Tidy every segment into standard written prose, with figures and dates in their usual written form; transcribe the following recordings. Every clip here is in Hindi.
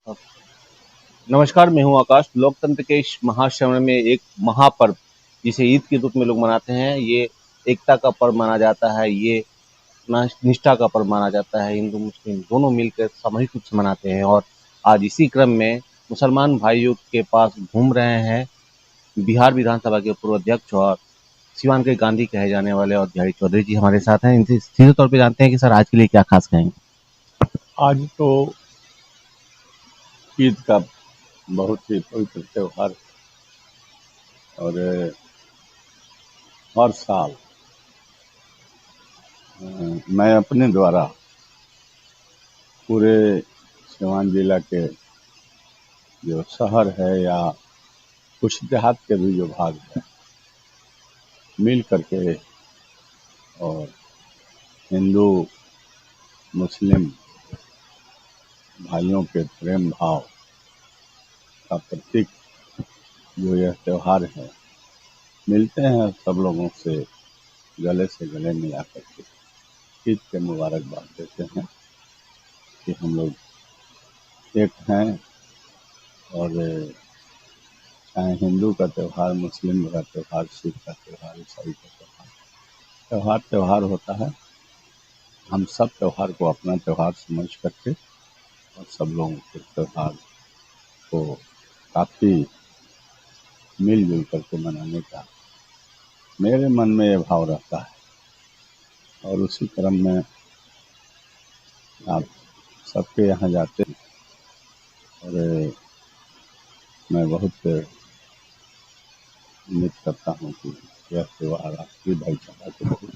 नमस्कार, मैं हूँ आकाश। लोकतंत्र के इस महाश्रवण में एक महापर्व जिसे ईद के रूप में लोग मनाते हैं, ये एकता का पर्व माना जाता है, ये निष्ठा का पर्व माना जाता है। हिंदू मुस्लिम दोनों मिलकर सामूहिक रूप से मनाते हैं और आज इसी क्रम में मुसलमान भाइयों के पास घूम रहे हैं बिहार विधानसभा के पूर्व अध्यक्ष और सिवान के गांधी कहे जाने वाले और बिहारी चौधरी जी हमारे साथ हैं। इनसे सीधे तौर पे जानते हैं कि सर आज के लिए क्या खास कहेंगे। आज तो ईद का बहुत ही पवित्र त्यौहार और हर साल मैं अपने द्वारा पूरे सिवान जिला के जो शहर है या कुछ देहात के भी जो भाग है मिल करके और हिंदू मुस्लिम भाइयों के प्रेम भाव का प्रतीक जो यह त्यौहार है, मिलते हैं सब लोगों से गले से गले मिला करके ईद के मुबारकबाद देते हैं कि हम लोग एक हैं। और चाहे हिंदू का त्यौहार, मुस्लिम का त्यौहार, सिख का त्यौहार, ईसाई का त्यौहार, त्यौहार त्यौहार होता है। हम सब त्यौहार को अपना त्यौहार समझ करके और सब लोगों के त्यौहार को काफ़ी मिलजुल करके मनाने का मेरे मन में ये भाव रहता है। और उसी क्रम में आप सबके यहाँ जाते हैं और मैं बहुत उम्मीद करता हूँ कि यह त्यौहार आपसी भाईचारा को बहुत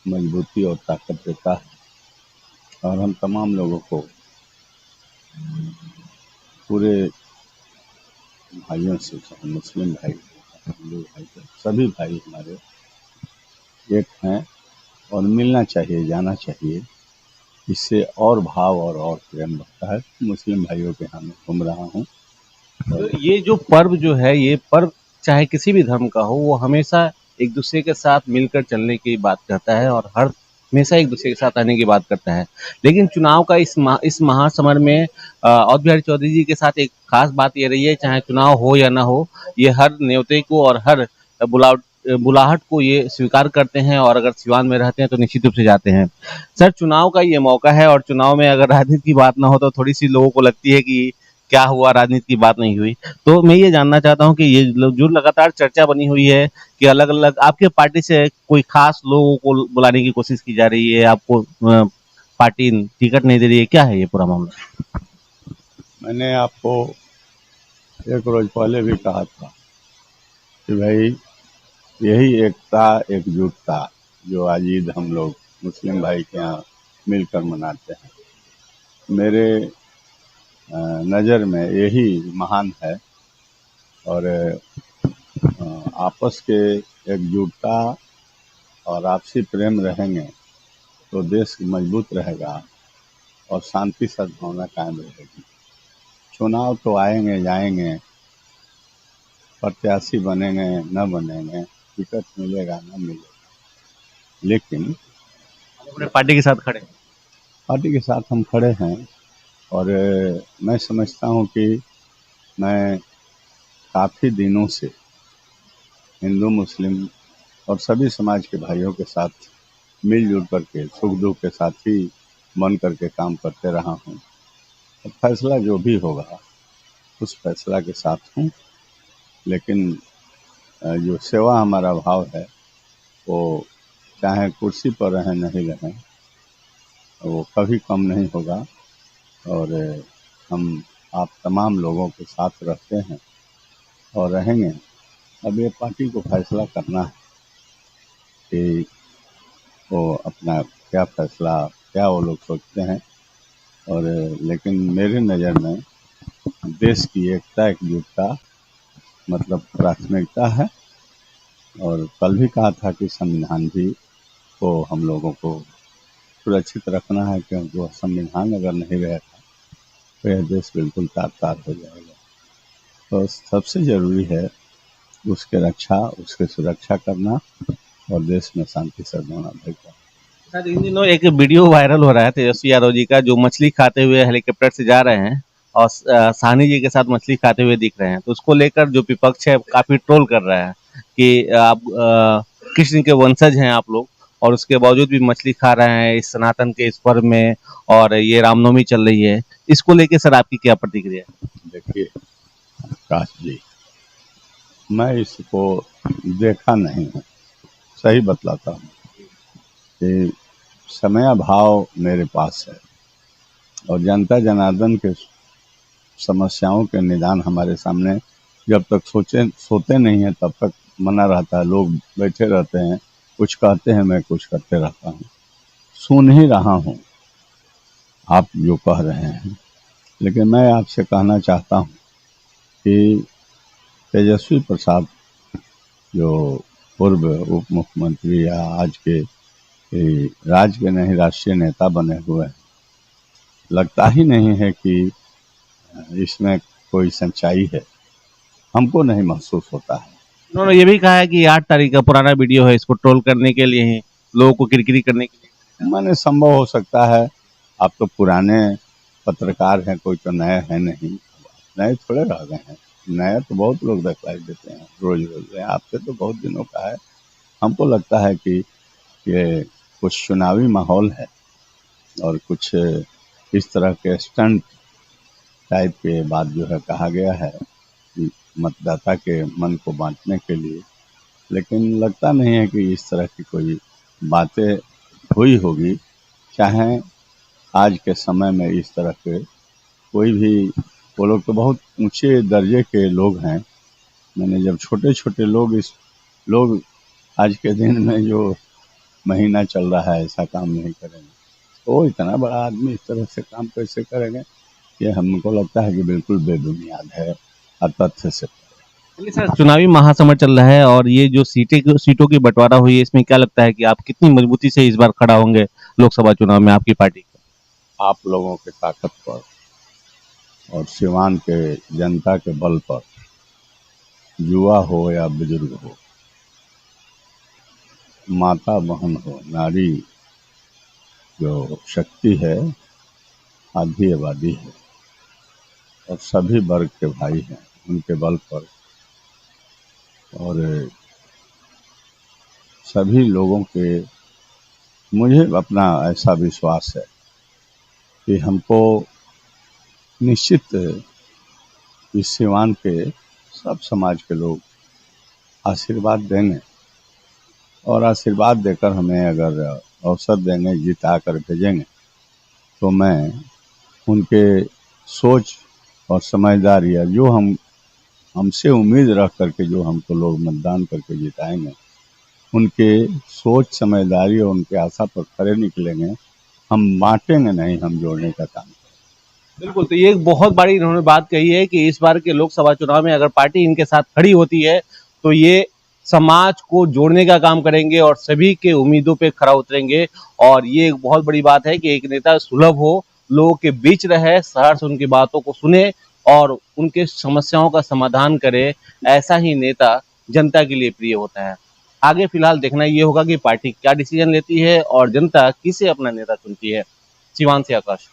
मजबूती और ताकत देता है और हम तमाम लोगों को पूरे भाइयों से, चाहे मुस्लिम भाई, हिंदू भाई, सभी भाई हमारे एक हैं और मिलना चाहिए, जाना चाहिए। इससे और भाव और प्रेम बढ़ता है। मुस्लिम भाइयों के यहाँ मैं घूम रहा हूँ। तो ये जो पर्व जो है, ये पर्व चाहे किसी भी धर्म का हो, वो हमेशा एक दूसरे के साथ मिलकर चलने की बात करता है और हर हमेशा एक दूसरे के साथ आने की बात करता है। लेकिन चुनाव का इस महासमर में अवध बिहारी चौधरी जी के साथ एक खास बात ये रही है, चाहे चुनाव हो या ना हो, ये हर न्योते को और हर बुलाव बुलाहट को ये स्वीकार करते हैं और अगर सिवान में रहते हैं तो निश्चित रूप से जाते हैं। सर, चुनाव का ये मौका है और चुनाव में अगर राजनीति की बात ना हो तो थोड़ी सी लोगों को लगती है कि क्या हुआ, राजनीति की बात नहीं हुई। तो मैं ये जानना चाहता हूँ कि ये जो लगातार चर्चा बनी हुई है कि अलग-अलग आपके पार्टी से कोई खास लोगों को बुलाने की कोशिश की जा रही है, आपको पार्टी टिकट नहीं दे रही है, क्या है ये पूरा मामला? मैंने आपको एक रोज पहले भी कहा था कि भाई यही एकता, एकजुटता जो आज ईद हम लोग मुस्लिम भाई के यहाँ मिलकर मनाते हैं, मेरे नज़र में यही महान है। और आपस के एकजुटता और आपसी प्रेम रहेंगे तो देश मजबूत रहेगा और शांति सद्भावना कायम रहेगी। चुनाव तो आएंगे जाएंगे, प्रत्याशी बनेंगे न बनेंगे, टिकट मिलेगा न मिलेगा, लेकिन अपने पार्टी के साथ खड़े हैं। पार्टी के साथ हम खड़े हैं। और मैं समझता हूँ कि मैं काफ़ी दिनों से हिंदू मुस्लिम और सभी समाज के भाइयों के साथ मिलजुल करके सुख दुख के साथ ही बन करके काम करते रहा हूँ। फैसला जो भी होगा उस फैसला के साथ हूँ। लेकिन जो सेवा हमारा भाव है वो चाहे कुर्सी पर रहें नहीं रहें, वो कभी कम नहीं होगा। और हम आप तमाम लोगों के साथ रहते हैं और रहेंगे। अब ये पार्टी को फैसला करना है कि वो अपना क्या फैसला, क्या वो लोग सोचते हैं। और लेकिन मेरे नज़र में देश की एकता, एकजुटता मतलब प्राथमिकता है। और कल भी कहा था कि संविधान भी को हम लोगों को सुरक्षित रखना है, क्योंकि वह संविधान अगर नहीं रहेगा तो यह देश बिल्कुल तार-तार हो जाएगा। तो सबसे ज़रूरी है उसकी रक्षा, उसकी सुरक्षा करना और देश में शांति सद्भावना बरकरार। सर, इन दिनों एक वीडियो वायरल हो रहा है तेजस्वी यादव जी का, जो मछली खाते हुए हेलीकॉप्टर से जा रहे हैं और साहनी जी के साथ मछली खाते हुए दिख रहे हैं, तो उसको लेकर जो विपक्ष है काफी ट्रोल कर रहा है कि आप कृष्ण के वंशज हैं आप लोग, और उसके बावजूद भी मछली खा रहे हैं इस सनातन के इस पर्व में, और ये रामनवमी चल रही है। इसको लेके सर आपकी क्या प्रतिक्रिया है? देखिए आकाश जी, मैं इसको देखा नहीं हूँ, सही बतलाता हूँ कि समय अभाव मेरे पास है और जनता जनार्दन के समस्याओं के निदान हमारे सामने जब तक सोते नहीं हैं तब तक मना रहता है। लोग बैठे रहते हैं, कुछ कहते हैं, मैं कुछ करते रहता हूँ, सुन ही रहा हूँ आप जो कह रहे हैं। लेकिन मैं आपसे कहना चाहता हूँ कि तेजस्वी प्रसाद जो पूर्व उप मुख्यमंत्री या आज के राज्य के नहीं राष्ट्रीय नेता बने हुए हैं, लगता ही नहीं है कि इसमें कोई सच्चाई है, हमको नहीं महसूस होता है। उन्होंने ये भी कहा है कि 8 तारीख का पुराना वीडियो है, इसको ट्रोल करने के लिए ही, लोगों को किरकिरी करने के लिए। माने संभव हो सकता है, आप तो पुराने पत्रकार हैं, कोई तो नए हैं नहीं, नए थोड़े रह गए हैं, नए तो बहुत लोग दिखलाई देते हैं रोज रोज, आपसे तो बहुत दिनों का है। हमको लगता है कि ये कुछ चुनावी माहौल है और कुछ इस तरह के स्टंट टाइप के बात जो है कहा गया है कि मतदाता के मन को बांटने के लिए, लेकिन लगता नहीं है कि इस तरह की कोई बातें हुई होगी। चाहे आज के समय में इस तरह के कोई भी, वो लोग तो बहुत ऊंचे दर्जे के लोग हैं, मैंने जब छोटे छोटे लोग आज के दिन में जो महीना चल रहा है ऐसा काम नहीं करेंगे, तो इतना बड़ा आदमी इस तरह से काम कैसे करेंगे, ये हमको लगता है कि बिल्कुल बेबुनियाद है, तथ्य से। चलिए सर, चुनावी महासमर चल रहा है और ये जो सीटों की बंटवारा हुई है, इसमें क्या लगता है कि आप कितनी मजबूती से इस बार खड़ा होंगे लोकसभा चुनाव में आपकी पार्टी का? आप लोगों के ताकत पर और सिवान के जनता के बल पर, युवा हो या बुजुर्ग हो, माता बहन हो, नारी जो शक्ति है, आधी आबादी है और सभी वर्ग के भाई हैं, उनके बल पर और सभी लोगों के, मुझे अपना ऐसा विश्वास है कि हमको निश्चित इस सिवान के सब समाज के लोग आशीर्वाद देंगे और आशीर्वाद देकर हमें अगर अवसर देंगे, जिता कर भेजेंगे, तो मैं उनके सोच और समझदारी, या जो हमसे उम्मीद रख करके जो हमको लोग मतदान करके जिताएंगे, उनके सोच समझदारी और उनके आशा पर खरे निकलेंगे। हम बांटेंगे नहीं, हम जोड़ने का काम। बिल्कुल, तो ये एक बहुत बड़ी इन्होंने बात कही है कि इस बार के लोकसभा चुनाव में अगर पार्टी इनके साथ खड़ी होती है तो ये समाज को जोड़ने का काम करेंगे और सभी के उम्मीदों पे खरा उतरेंगे। और ये एक बहुत बड़ी बात है कि एक नेता सुलभ हो, लोगों के बीच रहे, सहर्ष उनकी बातों को सुने और उनके समस्याओं का समाधान करे। ऐसा ही नेता जनता के लिए प्रिय होता है। आगे फिलहाल देखना ये होगा कि पार्टी क्या डिसीजन लेती है और जनता किसे अपना नेता चुनती है। सिवान से आकाश।